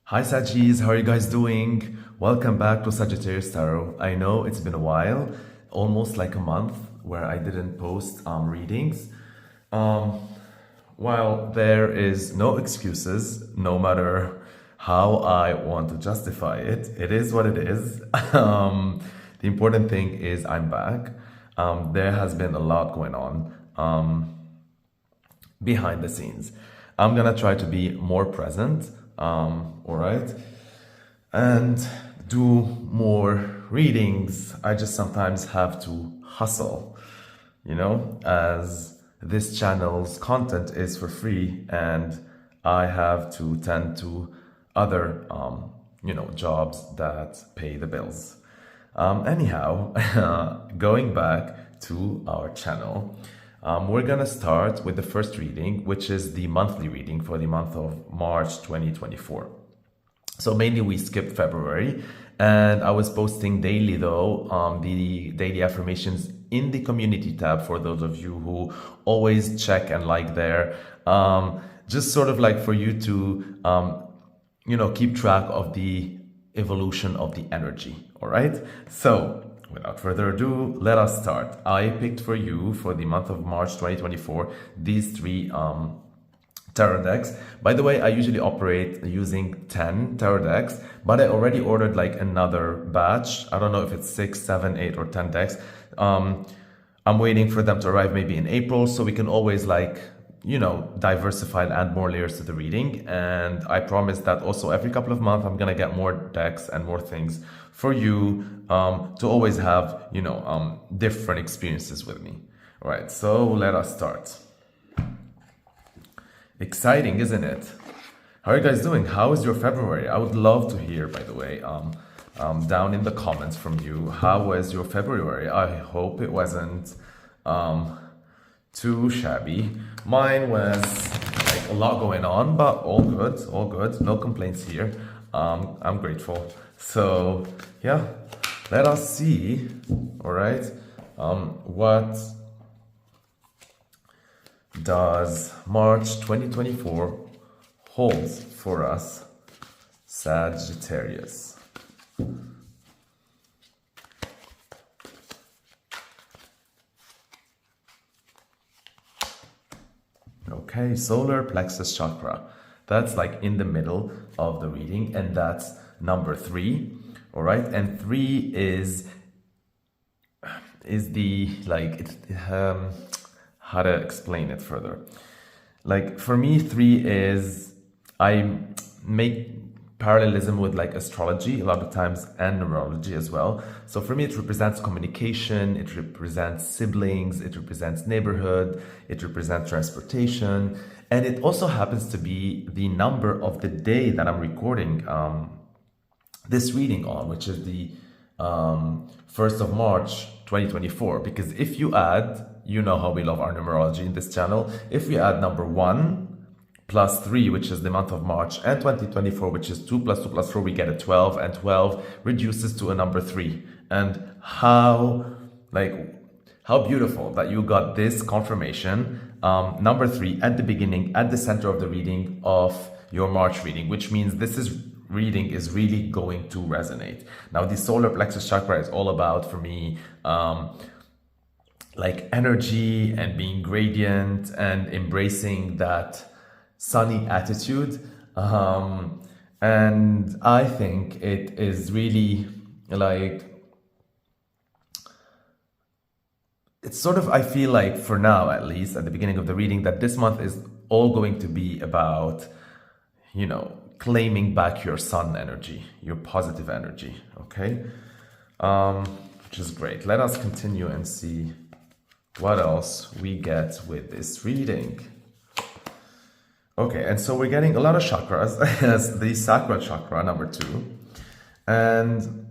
Hi Sagis, how are you guys doing? Welcome back to Sagittarius Tarot. I know it's been a while, almost like a month, where I didn't post readings. Um, while there is no excuses, no matter how I want to justify it, it is what it is. The important thing is I'm back. There has been a lot going on behind the scenes. I'm gonna try to be more present, all right, and do more readings. I just sometimes have to hustle, as this channel's content is for free and I have to tend to other, jobs that pay the bills. Anyhow, going back to our channel, we're gonna start with the first reading, which is the monthly reading for the month of March 2024. So mainly we skipped February, and I was posting daily though, the daily affirmations in the community tab for those of you who always check and like there. Just sort of like for you to, keep track of the evolution of the energy, all right? So without further ado, let us start. I picked for you for the month of March 2024 these three tarot decks. By the way, I usually operate using 10 tarot decks, but I already ordered like another batch. I don't know if it's 6, 7, 8, or 10 decks. I'm waiting for them to arrive maybe in April, so we can always diversify and add more layers to the reading. And I promise that also every couple of months I'm gonna get more decks and more things for you to always have different experiences with me. All right, so let us start. Exciting, isn't it? How are you guys doing? How is your February? I would love to hear, by the way, down in the comments from you. How was your February? I hope it wasn't too shabby. Mine was like a lot going on, but all good. No complaints here. I'm grateful. So yeah, let us see. All right, what does March 2024 hold for us, Sagittarius? Okay, solar plexus chakra. That's like in the middle of the reading, and that's number 3. All right, and 3 is the how to explain it further. Like for me, 3 is, I make parallelism with like astrology a lot of times and numerology as well. So for me, it represents communication, it represents siblings, it represents neighborhood, it represents transportation, and it also happens to be the number of the day that I'm recording this reading on, which is the 1st of March 2024. Because if you add, you know how we love our numerology in this channel, if we add number 1 plus 3, which is the month of March, and 2024, which is 2 plus 2 plus 4, we get a 12, and 12 reduces to a number 3. And how beautiful that you got this confirmation, number 3 at the beginning, at the center of the reading of your March reading, which means reading is really going to resonate. Now, the solar plexus chakra is all about, for me, like energy and being gradient and embracing that sunny attitude. And I think it is really like, it's sort of, I feel like for now, at least at the beginning of the reading, that this month is all going to be about, claiming back your sun energy, your positive energy, okay? Which is great. Let us continue and see what else we get with this reading. Okay, and so we're getting a lot of chakras as the sacral chakra, number 2. And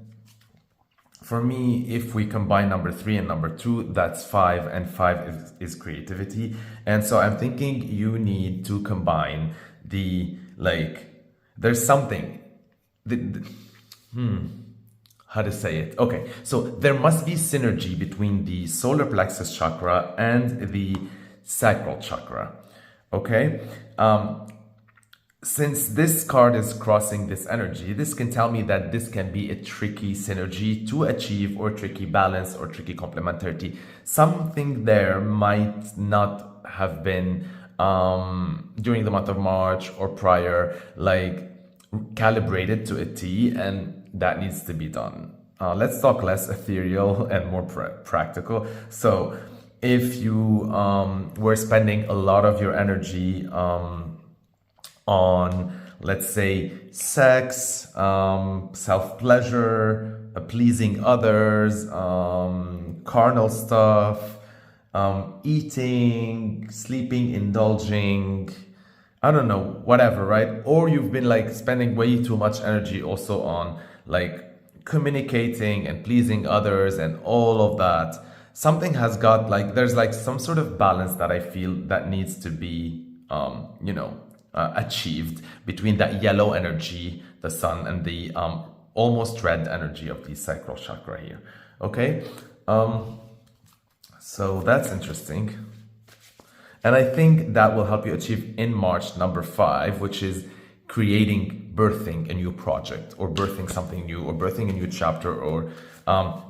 for me, if we combine number 3 and number 2, that's 5, and 5 is creativity. And so I'm thinking you need to combine there's something, how to say it? Okay, so there must be synergy between the solar plexus chakra and the sacral chakra. Okay, since this card is crossing this energy, this can tell me that this can be a tricky synergy to achieve, or tricky balance, or tricky complementarity. Something there might not have been during the month of March or prior, like calibrated to a T, and that needs to be done. Let's talk less ethereal and more practical. So if you were spending a lot of your energy on, let's say, sex, self-pleasure, pleasing others, carnal stuff, eating, sleeping, indulging, I don't know, whatever, right? Or you've been like spending way too much energy also on like communicating and pleasing others and all of that. Something has got like, there's like some sort of balance that I feel that needs to be, achieved between that yellow energy, the sun, and the almost red energy of the sacral chakra here. Okay, so that's interesting, and I think that will help you achieve in March number 5, which is creating, birthing a new project, or birthing something new, or birthing a new chapter, or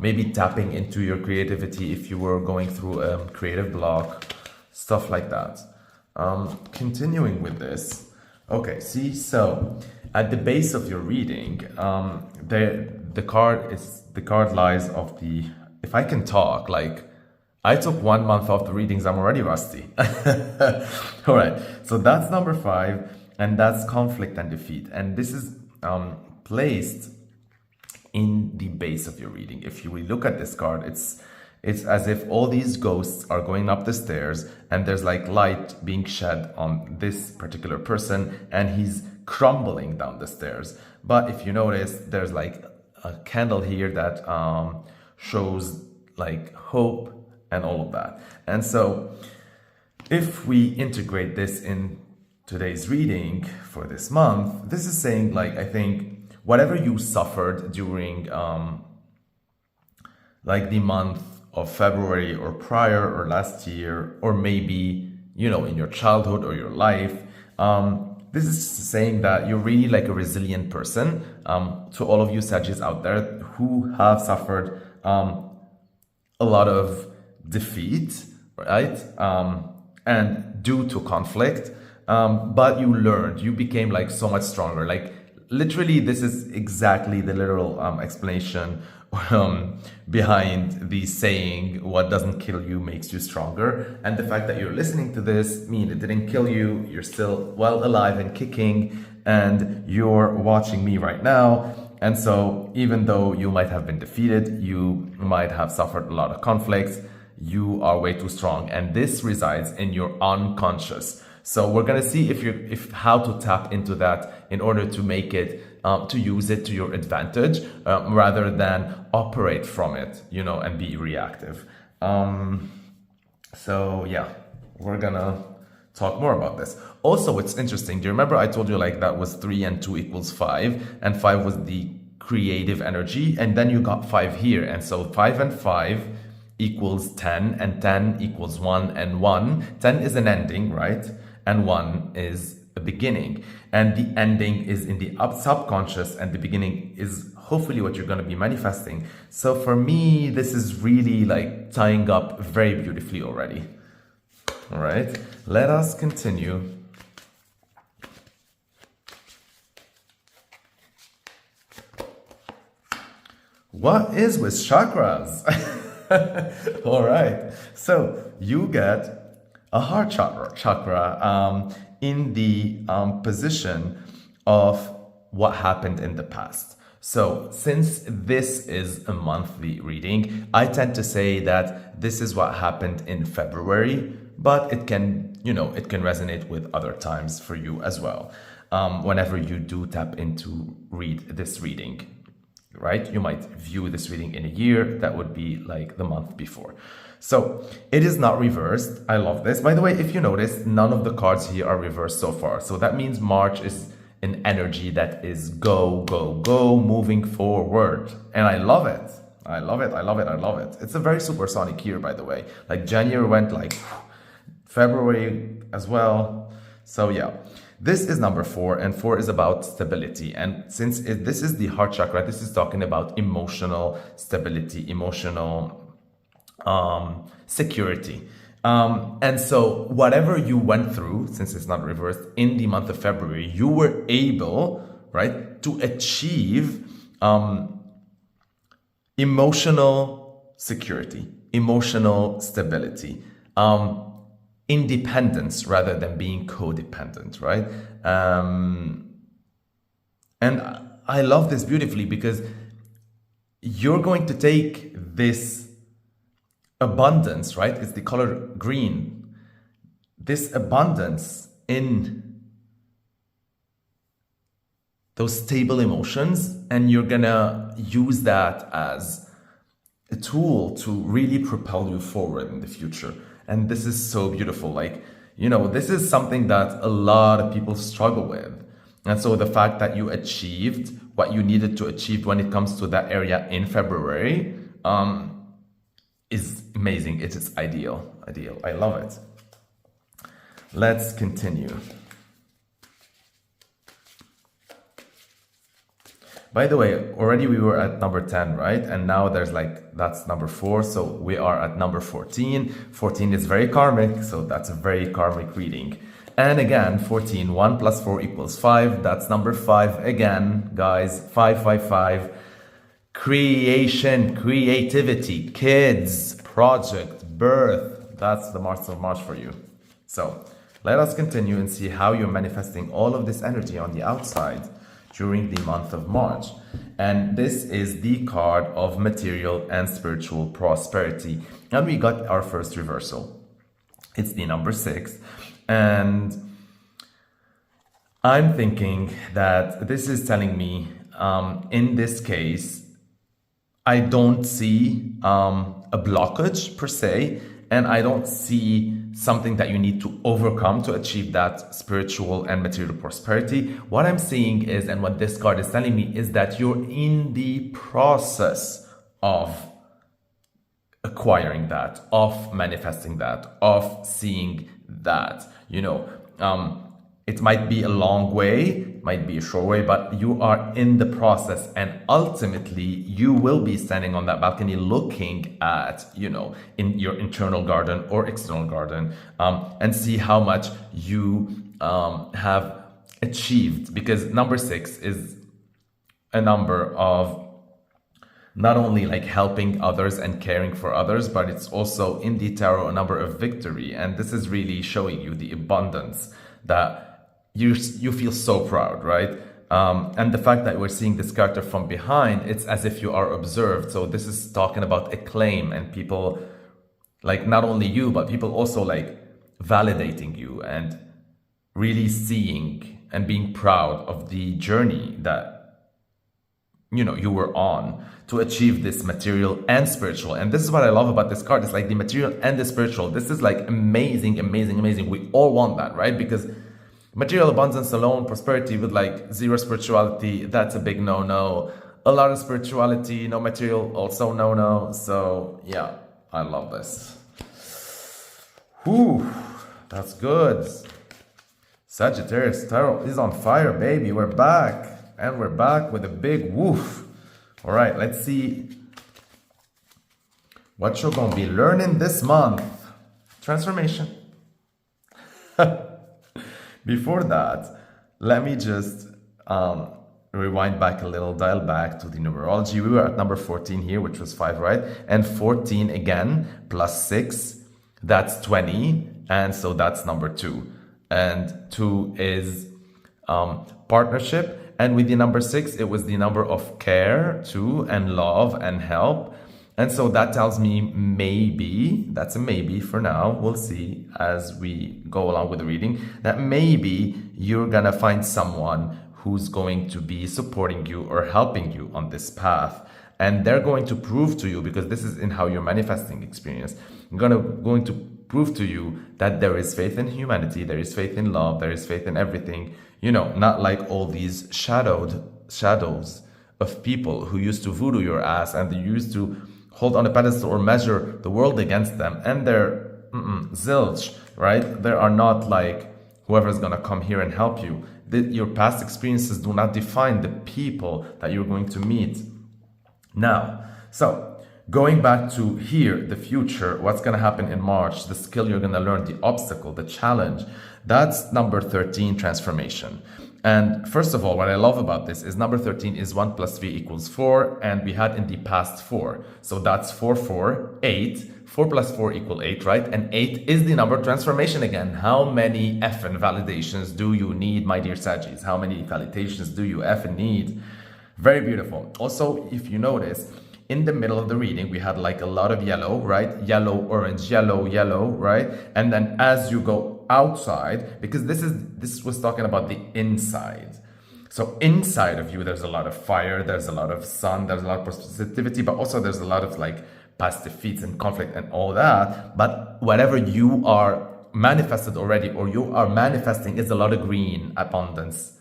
maybe tapping into your creativity if you were going through a creative block, stuff like that. Continuing with this, okay, see, so at the base of your reading, the card lies of the, if I can talk, like, I took 1 month off the readings, I'm already rusty. All right, so that's number 5, and that's conflict and defeat, and this is placed in the base of your reading. If you really look at this card, it's as if all these ghosts are going up the stairs, and there's like light being shed on this particular person, and he's crumbling down the stairs. But if you notice, there's like a candle here that shows like hope and all of that. And so if we integrate this in today's reading for this month, this is saying, like, I think whatever you suffered during like the month of February or prior, or last year, or maybe, in your childhood or your life, this is saying that you're really like a resilient person. To all of you Sagittarius out there who have suffered a lot of defeat, right? And due to conflict, but you learned, you became like so much stronger. Like literally, this is exactly the literal explanation behind the saying, what doesn't kill you makes you stronger. And the fact that you're listening to this means it didn't kill you, you're still well alive and kicking, and you're watching me right now. And so even though you might have been defeated, you might have suffered a lot of conflicts, you are way too strong, and this resides in your unconscious. So we're gonna see if how to tap into that in order to make it, to use it to your advantage, rather than operate from it, and be reactive. So yeah, we're gonna talk more about this. Also, it's interesting. Do you remember I told you like that was 3 and 2 equals 5, and 5 was the creative energy, and then you got 5 here, and so 5 and 5 equals 10, and 10 equals 1 and 1. 10 is an ending, right? And 1 is a beginning, and the ending is in the subconscious, and the beginning is hopefully what you're going to be manifesting. So for me, this is really like tying up very beautifully already. All right, let us continue. What is with chakras? All right, so you get a heart chakra in the position of what happened in the past. So since this is a monthly reading, I tend to say that this is what happened in February, but it can, it can resonate with other times for you as well. Whenever you do tap into read this reading, right? You might view this reading in a year, that would be like the month before. So it is not reversed. I love this. By the way, if you notice, none of the cards here are reversed so far. So that means March is an energy that is go, go, go, moving forward. And I love it. I love it. I love it. I love it. It's a very supersonic year, by the way. Like January went like February as well. So yeah, This is number 4, and 4 is about stability. And since this is the heart chakra, this is talking about emotional stability, emotional security. And so whatever you went through, since it's not reversed, in the month of February, you were able, right, to achieve emotional security, emotional stability, independence rather than being codependent, right? And I love this beautifully because you're going to take this abundance, right? It's the color green. This abundance in those stable emotions, and you're gonna use that as a tool to really propel you forward in the future. And this is so beautiful. Like, you know, this is something that a lot of people struggle with. And so the fact that you achieved what you needed to achieve when it comes to that area in February is amazing. It is ideal. I love it. Let's continue. By the way, already we were at number 10, right? And now there's like, that's number 4. So we are at number 14. 14 is very karmic. So that's a very karmic reading. And again, 14, 1 plus 4 equals 5. That's number 5 again, guys. 5, 5, 5. Creation, creativity, kids, project, birth. That's the month of March for you. So let us continue and see how you're manifesting all of this energy on the outside during the month of March. And this is the card of material and spiritual prosperity. And we got our first reversal. It's the number 6. And I'm thinking that this is telling me, in this case, I don't see a blockage per se, and I don't see something that you need to overcome to achieve that spiritual and material prosperity. What I'm seeing is, and what this card is telling me, is that you're in the process of acquiring that, of manifesting that, of seeing that. You know, it might be a long way, might be a short way, but you are in the process, and ultimately you will be standing on that balcony looking at, you know, in your internal garden or external garden, and see how much you have achieved, because number 6 is a number of not only like helping others and caring for others, but it's also in the tarot a number of victory. And this is really showing you the abundance that you feel so proud, right? And the fact that we're seeing this character from behind, it's as if you are observed. So this is talking about acclaim and people, like not only you, but people also like validating you and really seeing and being proud of the journey that, you know, you were on to achieve this material and spiritual. And this is what I love about this card. It's like the material and the spiritual. This is like amazing, amazing, amazing. We all want that, right? Because material abundance alone, prosperity with like zero spirituality, that's a big no-no. A lot of spirituality, no material, also no-no. So yeah, I love this. Whew, that's good. Sagittarius Tarot is on fire, baby. We're back. And we're back with a big woof. All right, let's see what you're going to be learning this month. Transformation. Before that, let me just rewind back a little, dial back to the numerology. We were at number 14 here, which was 5, right? And 14 again, plus 6, that's 20. And so that's number 2. And 2 is partnership. And with the number 6, it was the number of care too, and love and help. And so that tells me maybe, that's a maybe for now, we'll see as we go along with the reading, that maybe you're gonna find someone who's going to be supporting you or helping you on this path. And they're going to prove to you, because this is in how you're manifesting experience, going to prove to you that there is faith in humanity, there is faith in love, there is faith in everything. You know, not like all these shadows of people who used to voodoo your ass and they used to hold on a pedestal or measure the world against them. And they're zilch, right? They are not like whoever is going to come here and help you. Your past experiences do not define the people that you're going to meet. Now, so going back to here, the future, what's going to happen in March, the skill you're going to learn, the obstacle, the challenge, that's number 13, transformation. And first of all, what I love about this is number 13 is 1 plus 3 equals 4, and we had in the past 4. So that's 4, 4, 8. 4 plus 4 equal 8, right? And 8 is the number of transformation again. How many effing validations do you need, my dear Saggies? How many validations do you effing need? Very beautiful. Also, if you notice, in the middle of the reading, we had like a lot of yellow, right? Yellow, orange, yellow, yellow, right? And then as you go outside, because this was talking about the inside. So inside of you, there's a lot of fire, there's a lot of sun, there's a lot of positivity, but also there's a lot of like past defeats and conflict and all that. But whatever you are manifested already or you are manifesting is a lot of green, abundance,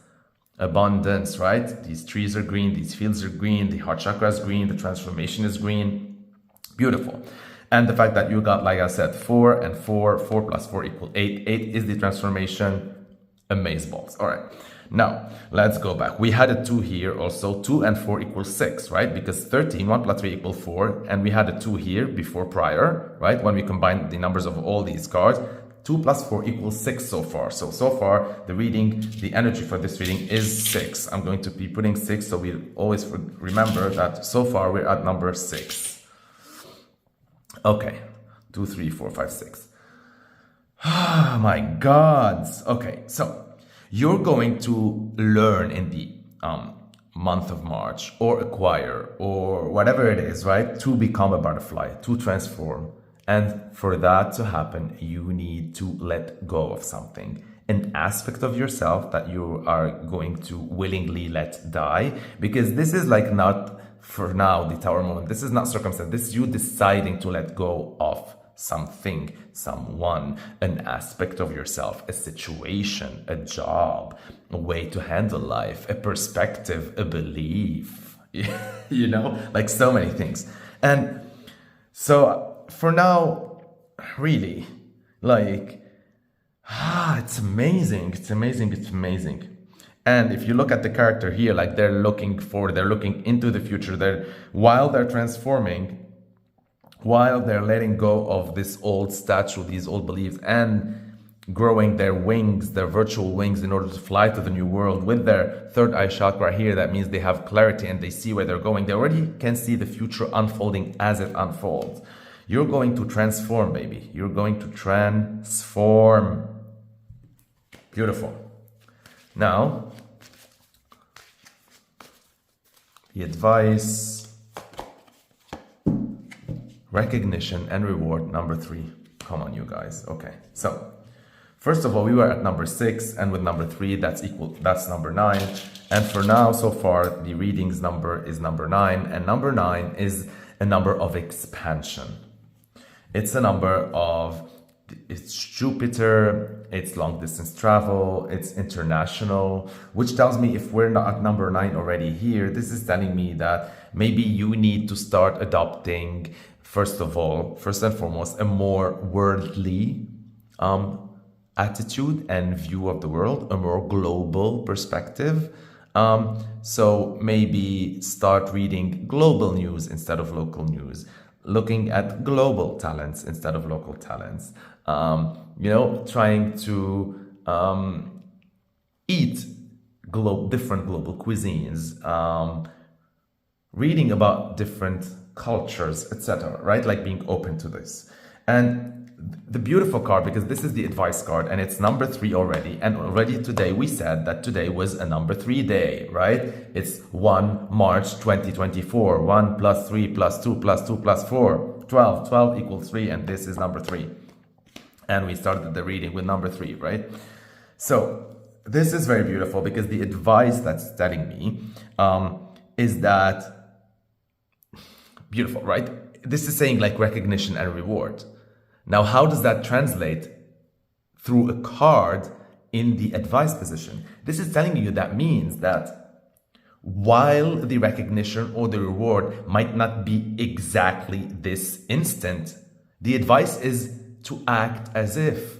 right? These trees are green, these fields are green, the heart chakra is green, the transformation is green. Beautiful. And the fact that you got, like I said, 4 and 4, 4 plus 4 equal 8. 8 is the transformation. Amazeballs. All right. Now, let's go back. We had a 2 here also. 2 and 4 equals 6, right? Because 13, 1 plus 3 equals 4. And we had a 2 here before prior, right? When we combine the numbers of all these cards, 2 plus 4 equals 6 so far. So far, the reading, the energy for this reading is 6. I'm going to be putting 6, so we always remember that so far we're at number 6. Okay, 2, 3, 4, 5, 6. Oh my God. Okay, so you're going to learn in the month of March or acquire or whatever it is, right? To become a butterfly, to transform. And for that to happen, you need to let go of something, an aspect of yourself that you are going to willingly let die, because this is like not for now the Tower moment. This is not circumstance. This is you deciding to let go of something, someone, an aspect of yourself, a situation, a job, a way to handle life, a perspective, a belief, you know, like so many things. And so for now, really, like, it's amazing. It's amazing. It's amazing. And if you look at the character here, like they're looking forward, they're looking into the future. While they're transforming, while they're letting go of this old statue, these old beliefs, and growing their wings, their virtual wings, in order to fly to the new world with their third eye chakra here. That means they have clarity and they see where they're going. They already can see the future unfolding as it unfolds. You're going to transform, baby. You're going to transform. Beautiful. Now, the advice, recognition and reward, number 3. Come on, you guys. Okay, so first of all, we were at number 6, and with number 3, that's number 9. And for now, so far, the readings number is number 9, and number 9 is a number of expansion. It's a number of, it's Jupiter, it's long distance travel, it's international, which tells me if we're not at number 9 already here, this is telling me that maybe you need to start adopting, first and foremost, a more worldly attitude and view of the world, a more global perspective. So maybe start reading global news instead of local news, looking at global talents instead of local talents, you know, trying to eat different global cuisines, reading about different cultures, etc., right? Like being open to this. And the beautiful card, because this is the advice card and it's number 3 already, and already today we said that today was a number 3 day, right? It's 1 March 2024. 1 plus 3 plus 2 plus 2 plus 4, 12. 12 equals 3, and this is number 3. And we started the reading with number 3, right? So this is very beautiful, because the advice that's telling me is that, beautiful, right? This is saying like recognition and reward. Now, how does that translate through a card in the advice position? This is telling you that means that while the recognition or the reward might not be exactly this instant, the advice is to act as if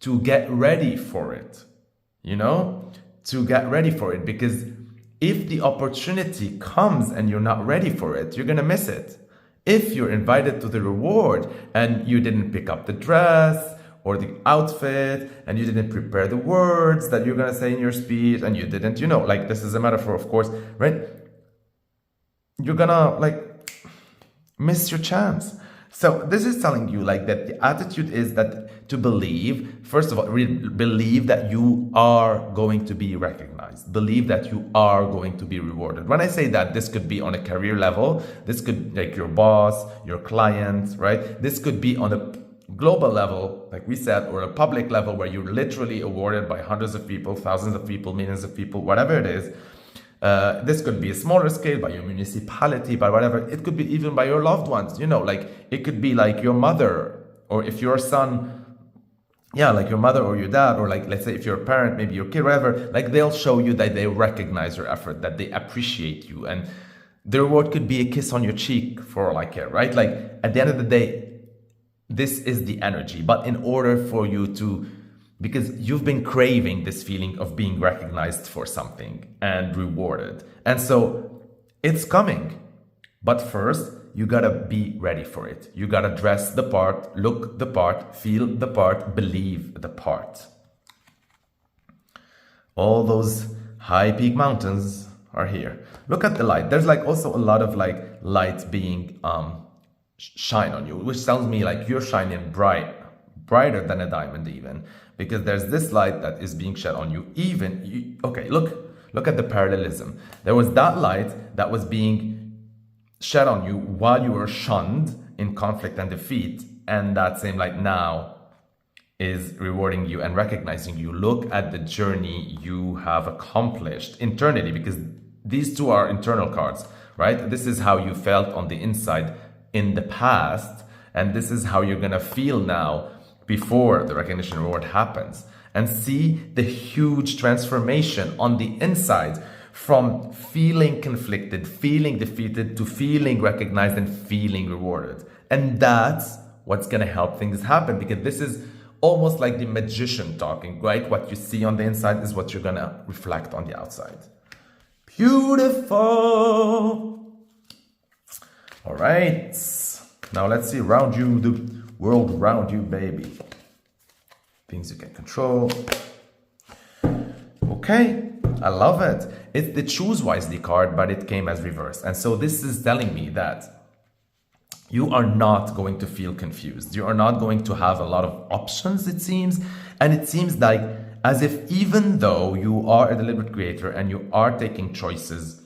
to get ready for it, you know, to get ready for it. Because if the opportunity comes and you're not ready for it, you're going to miss it. If you're invited to the reward and you didn't pick up the dress or the outfit and you didn't prepare the words that you're going to say in your speech and you didn't, you know, like this is a metaphor, of course, right? You're going to like miss your chance. So this is telling you like that the attitude is that to believe, first of all, believe that you are going to be recognized. Believe that you are going to be rewarded. When I say that, this could be on a career level. This could like your boss, your client, right? This could be on a global level, like we said, or a public level where you're literally awarded by hundreds of people, thousands of people, millions of people, whatever it is. This could be a smaller scale by your municipality, by whatever. It could be even by your loved ones, you know, like it could be like your mother, or if your son, yeah, like your mother or your dad, or like, let's say if you're a parent, maybe your kid, whatever, like they'll show you that they recognize your effort, that they appreciate you. And the reward could be a kiss on your cheek for all I care, right? Like at the end of the day, this is the energy. But in order for you to, because you've been craving this feeling of being recognized for something and rewarded. And so it's coming. But first, you gotta be ready for it. You gotta dress the part, look the part, feel the part, believe the part. All those high peak mountains are here. Look at the light. There's like also a lot of like light being shine on you, which tells me like you're shining brighter than a diamond even, because there's this light that is being shed on you. Okay, look at the parallelism. There was that light that was being shed on you while you were shunned in conflict and defeat, and that same light now is rewarding you and recognizing you. Look at the journey you have accomplished internally, because these two are internal cards, right? This is how you felt on the inside in the past, and this is how you're gonna feel now before the recognition reward happens. And see the huge transformation on the inside from feeling conflicted, feeling defeated, to feeling recognized and feeling rewarded. And that's what's gonna help things happen, because this is almost like the magician talking, right? What you see on the inside is what you're gonna reflect on the outside. Beautiful. All right, now let's see around you, the world around you, baby. Things you can control. Okay, I love it. It's the Choose Wisely card, but it came as reversed. And so this is telling me that you are not going to feel confused. You are not going to have a lot of options, it seems. And it seems like as if even though you are a deliberate creator and you are taking choices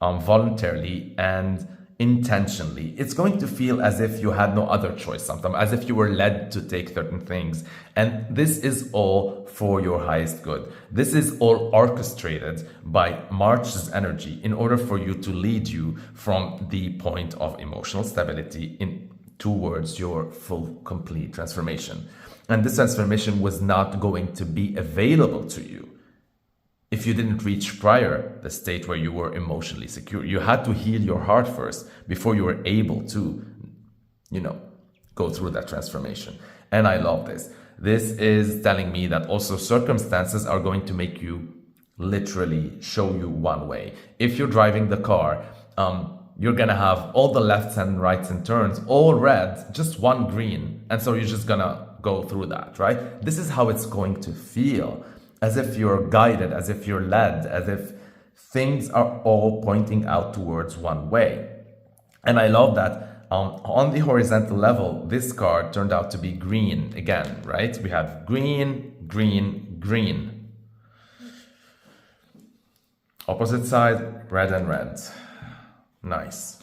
voluntarily and intentionally, it's going to feel as if you had no other choice sometimes, as if you were led to take certain things. And this is all for your highest good. This is all orchestrated by March's energy in order for you to lead you from the point of emotional stability towards your full, complete transformation. And this transformation was not going to be available to you if you didn't reach prior the state where you were emotionally secure. You had to heal your heart first before you were able to, go through that transformation. And I love this. This is telling me that also circumstances are going to make you literally show you one way. If you're driving the car, you're gonna have all the lefts and rights and turns, all red, just one green. And so you're just gonna go through that, right? This is how it's going to feel. As if you're guided, as if you're led, as if things are all pointing out towards one way. And I love that on the horizontal level, this card turned out to be green again, right? We have green, green, green. Opposite side, red and red. Nice.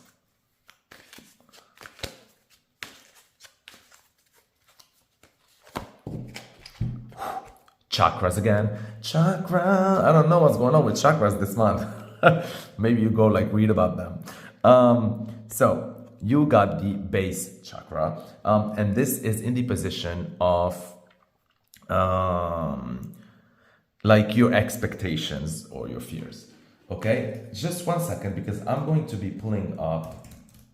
Chakras again. Chakra. I don't know what's going on with chakras this month. Maybe you go like read about them. So you got the base chakra, and this is in the position of like your expectations or your fears. Okay, just 1 second, because I'm going to be pulling up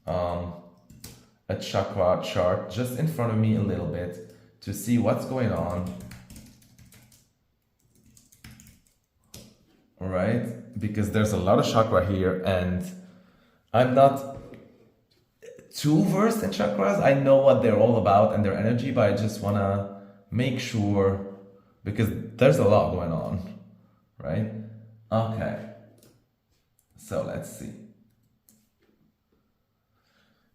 a chakra chart just in front of me a little bit to see what's going on all right? Because there's a lot of chakra here, and I'm not too versed in chakras. I know what they're all about and their energy, but I just want to make sure, because there's a lot going on, right? Okay, so let's see.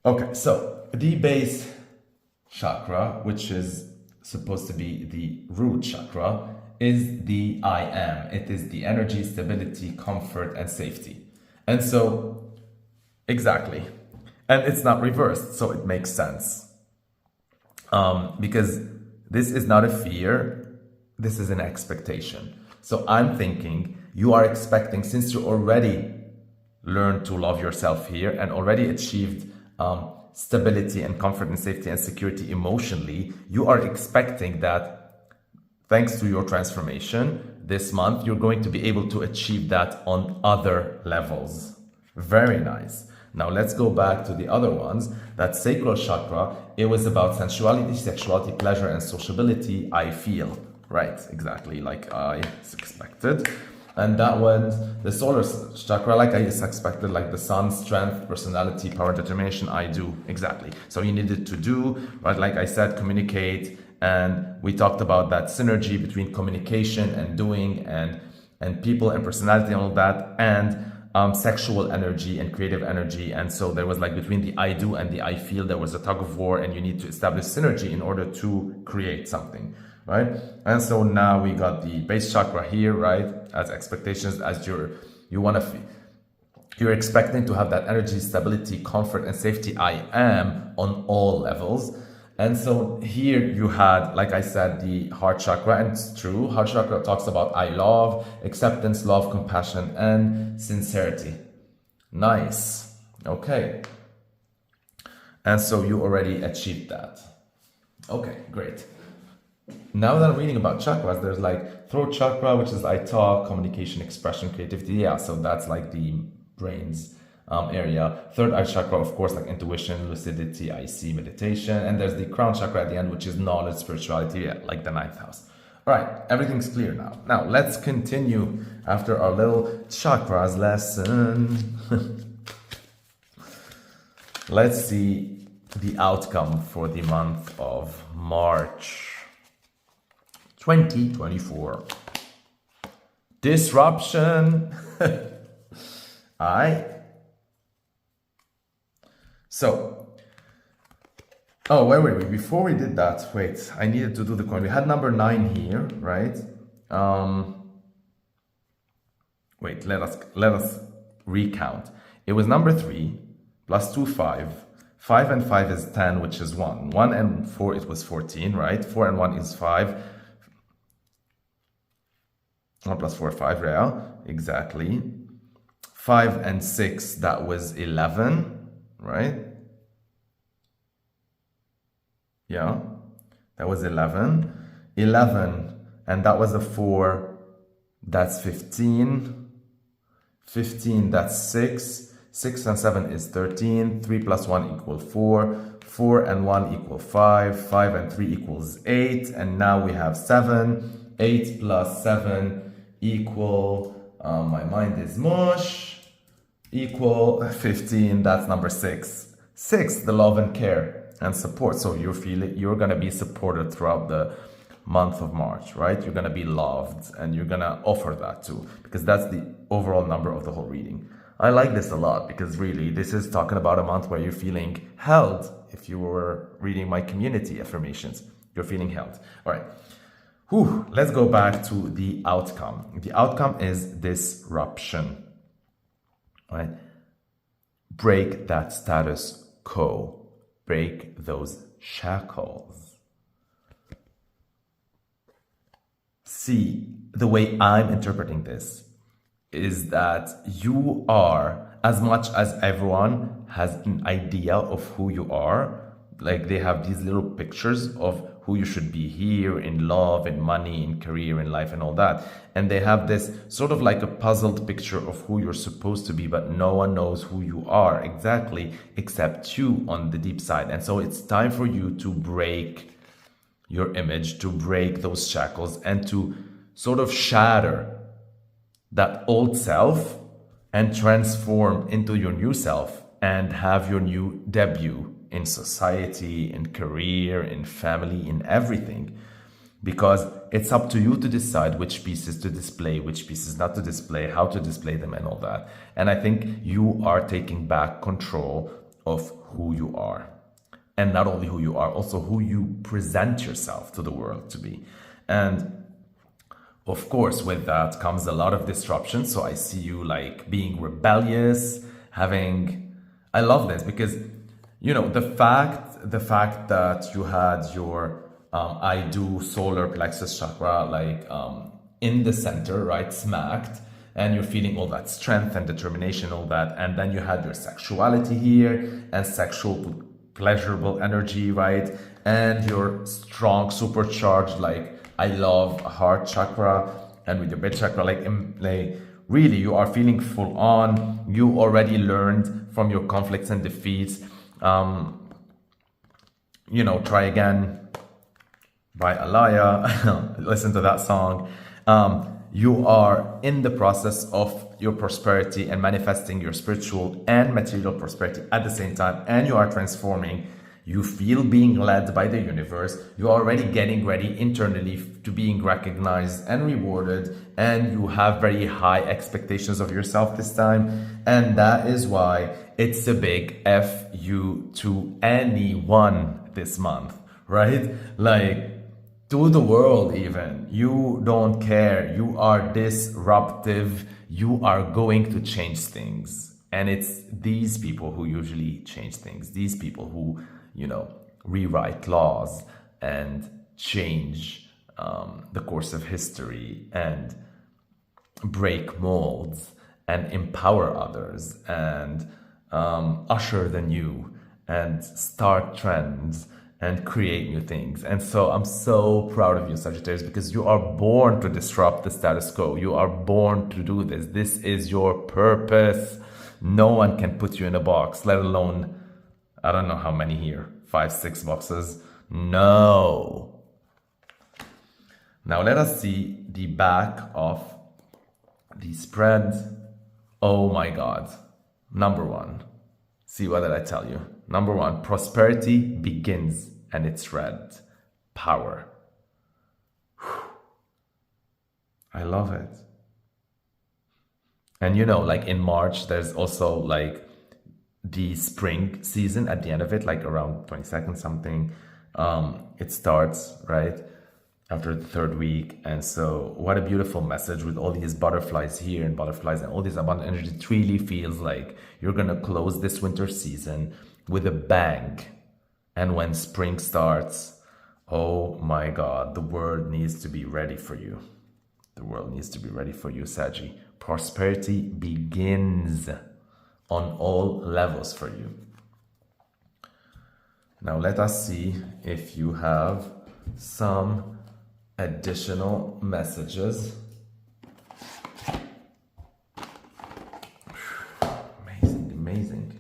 Okay, so the base chakra, which is supposed to be the root chakra, is the I am. It is the energy, stability, comfort, and safety. And so, exactly. And it's not reversed, so it makes sense. Because this is not a fear, this is an expectation. So I'm thinking you are expecting, since you already learned to love yourself here and already achieved stability and comfort and safety and security emotionally, you are expecting that thanks to your transformation this month, you're going to be able to achieve that on other levels. Very nice. Now let's go back to the other ones. That sacral chakra, it was about sensuality, sexuality, pleasure, and sociability, I feel. Right, exactly like I expected. And that one, the solar chakra, like I expected, like the sun, strength, personality, power, determination, I do, exactly. So you needed to do, right, like I said, communicate, and we talked about that synergy between communication and doing and people and personality and all that, and sexual energy and creative energy. And so there was like between the I do and the I feel, there was a tug of war, and you need to establish synergy in order to create something. Right? And so now we got the base chakra here, right? As expectations, as you're expecting to have that energy, stability, comfort, and safety, I am, on all levels. And so here you had, like I said, the heart chakra, and it's true. Heart chakra talks about I love, acceptance, love, compassion, and sincerity. Nice. Okay. And so you already achieved that. Okay, great. Now that I'm reading about chakras, there's like throat chakra, which is I talk, communication, expression, creativity. Yeah, so that's like the brain's area. Third eye chakra, of course, like intuition, lucidity, I see, meditation. And there's the crown chakra at the end, which is knowledge, spirituality, yeah, like the ninth house. All right, everything's clear now. Now let's continue after our little chakras lesson. Let's see the outcome for the month of March 2024. Disruption. So, oh, where were we? Before we did that, wait, I needed to do the coin. We had number 9 here, right? Wait, let us recount. It was number 3 plus 2, 5. 5 and 5 is 10, which is 1. 1 and 4, it was 14, right? 4 and 1 is 5. 1 plus 4, 5, yeah, exactly. 5 and 6, that was 11, right? Yeah, that was 11. 11, and that was a 4, that's 15. 15, that's 6. 6 and 7 is 13. 3 plus 1 equals 4. 4 and 1 equals 5. 5 and 3 equals 8. And now we have 7. 8 plus 7 equal, my mind is mush, equal 15. That's number 6. 6, the love and care and support. So you're going to be supported throughout the month of March, right? You're going to be loved, and you're going to offer that too, because that's the overall number of the whole reading. I like this a lot, because really this is talking about a month where you're feeling held. If you were reading my community affirmations, you're feeling held. All right. Whew, let's go back to the outcome. The outcome is disruption. All right? Break that status quo. Break those shackles. See, the way I'm interpreting this is that you are, as much as everyone has an idea of who you are, like they have these little pictures of who you should be here in love, in money, in career, in life, and all that. And they have this sort of like a puzzled picture of who you're supposed to be, but no one knows who you are exactly except you on the deep side. And so it's time for you to break your image, to break those shackles, and to sort of shatter that old self and transform into your new self and have your new debut in society, in career, in family, in everything. Because it's up to you to decide which pieces to display, which pieces not to display, how to display them, and all that. And I think you are taking back control of who you are. And not only who you are, also who you present yourself to the world to be. And of course, with that comes a lot of disruption. So I see you like being rebellious, I love this because, you know, the fact that you had your I do solar plexus chakra in the center, right, smacked, and you're feeling all that strength and determination, all that, and then you had your sexuality here and sexual pleasurable energy, right, and your strong supercharged I love heart chakra, and with your base chakra really you are feeling full on. You already learned from your conflicts and defeats. Try Again by Alaya. Listen to that song. You are in the process of your prosperity and manifesting your spiritual and material prosperity at the same time, and you are transforming. You feel being led by the universe. You're already getting ready internally to being recognized and rewarded, and you have very high expectations of yourself this time. And that is why it's a big F you to anyone this month, right? To the world even. You don't care. You are disruptive. You are going to change things. And it's these people who usually change things. These people who, rewrite laws and change the course of history and break molds and empower others and usher the new and start trends and create new things. And so I'm so proud of you, Sagittarius, because you are born to disrupt the status quo. You are born to do this. This is your purpose. No one can put you in a box, let alone, I don't know how many here, 5, 6 boxes. No. Now let us see the back of the spread. Oh my God. Number 1. See, what did I tell you? Number 1, prosperity begins, and it's red. Power. Whew. I love it. And in March, there's also the spring season at the end of it, around 22nd something. It starts, right, after the 3rd week. And so what a beautiful message with all these butterflies here and butterflies and all this abundant energy. It really feels like you're going to close this winter season with a bang. And when spring starts, oh my God, the world needs to be ready for you. The world needs to be ready for you, Saggy. Prosperity begins on all levels for you. Now let us see if you have some additional messages. Amazing, amazing.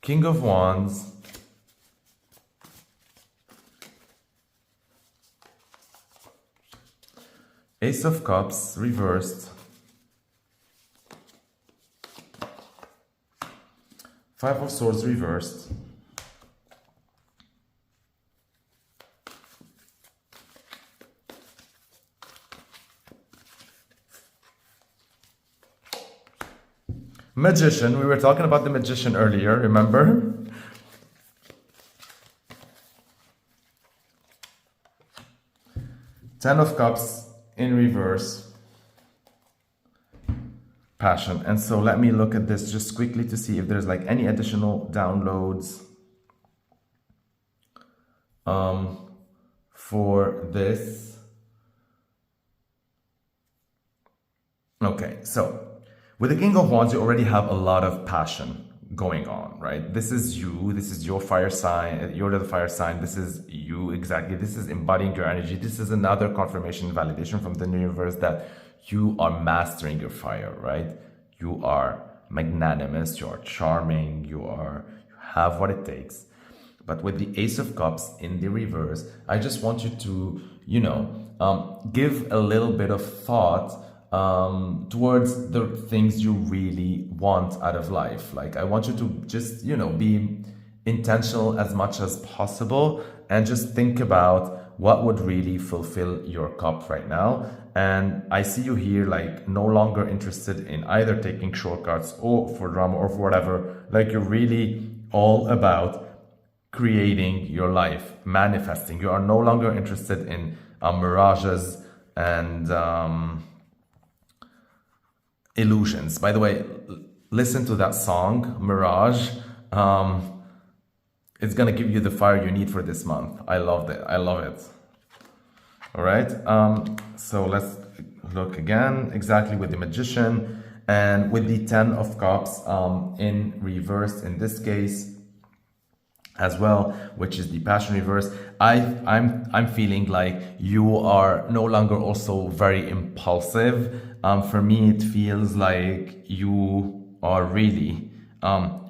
King of Wands, Ace of Cups reversed, 5 of Swords reversed, Magician. We were talking about the Magician earlier, remember? Ten of Cups in reverse. Passion. And so let me look at this just quickly to see if there's any additional downloads for this. Okay, so with the King of Wands, you already have a lot of passion going on, right? This is you, this is your fire sign, you're the fire sign, this is you exactly, this is embodying your energy. This is another confirmation, validation from the universe that you are mastering your fire, right? You are magnanimous, you are charming, you have what it takes. But with the Ace of Cups in the reverse, I just want you to, give a little bit of thought towards the things you really want out of life. Like, I want you to just, be intentional as much as possible and just think about what would really fulfill your cup right now. And I see you here, like, no longer interested in either taking shortcuts or for drama or for whatever. Like, you're really all about creating your life, manifesting. You are no longer interested in mirages and illusions. By the way, listen to that song, Mirage. It's gonna give you the fire you need for this month. I loved it. I love it. All right. So let's look again exactly with the Magician and with the Ten of Cups in reverse in this case as well, which is the Passion reverse. I'm feeling like you are no longer also very impulsive. For me, it feels like you are really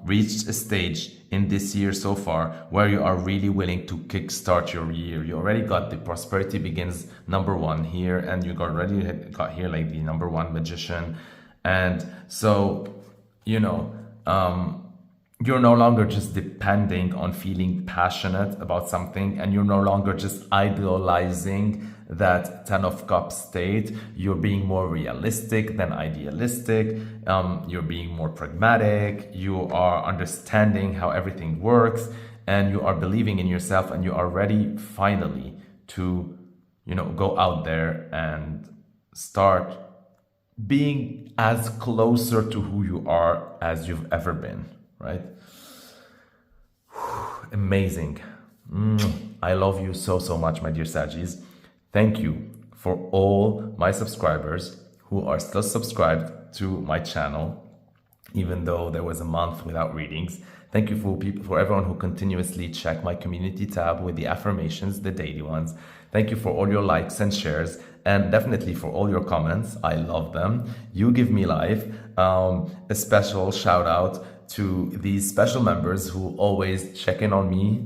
reached a stage in this year so far where you are really willing to kickstart your year. You already got the Prosperity Begins #1 here, and you already got here like the #1 Magician. And so, you're no longer just depending on feeling passionate about something, and you're no longer just idolizing that Ten of Cups state. You're being more realistic than idealistic. You're being more pragmatic. You are understanding how everything works, and you are believing in yourself, and you are ready finally to, go out there and start being as closer to who you are as you've ever been, right? Amazing. I love you so, so much, my dear Saggies. Thank you for all my subscribers who are still subscribed to my channel, even though there was a month without readings. Thank you for everyone who continuously check my community tab with the affirmations, the daily ones. Thank you for all your likes and shares, and definitely for all your comments. I love them. You give me life. A special shout out to these special members who always check in on me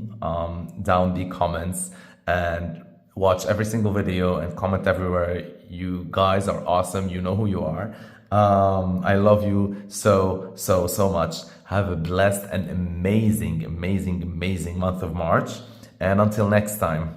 down the comments and watch every single video and comment everywhere. You guys are awesome. You know who you are. I love you so, so, so much. Have a blessed and amazing, amazing, amazing month of March. And until next time.